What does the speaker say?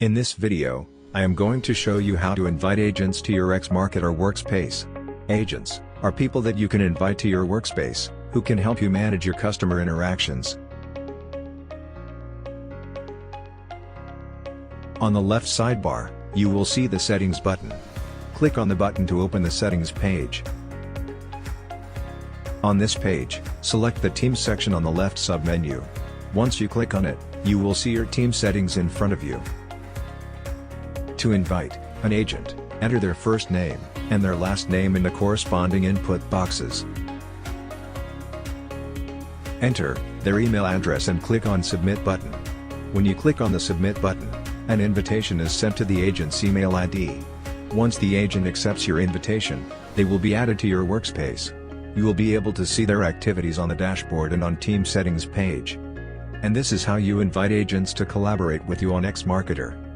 In this video, I am going to show you how to invite agents to your xMarketer workspace. Agents are people that you can invite to your workspace, who can help you manage your customer interactions. On the left sidebar, you will see the Settings button. Click on the button to open the Settings page. On this page, select the Team section on the left submenu. Once you click on it, you will see your team settings in front of you. To invite an agent, enter their first name and their last name in the corresponding input boxes. Enter their email address and click on Submit button. When you click on the Submit button, an invitation is sent to the agent's email ID. Once the agent accepts your invitation, they will be added to your workspace. You will be able to see their activities on the dashboard and on Team Settings page. And this is how you invite agents to collaborate with you on xMarketer.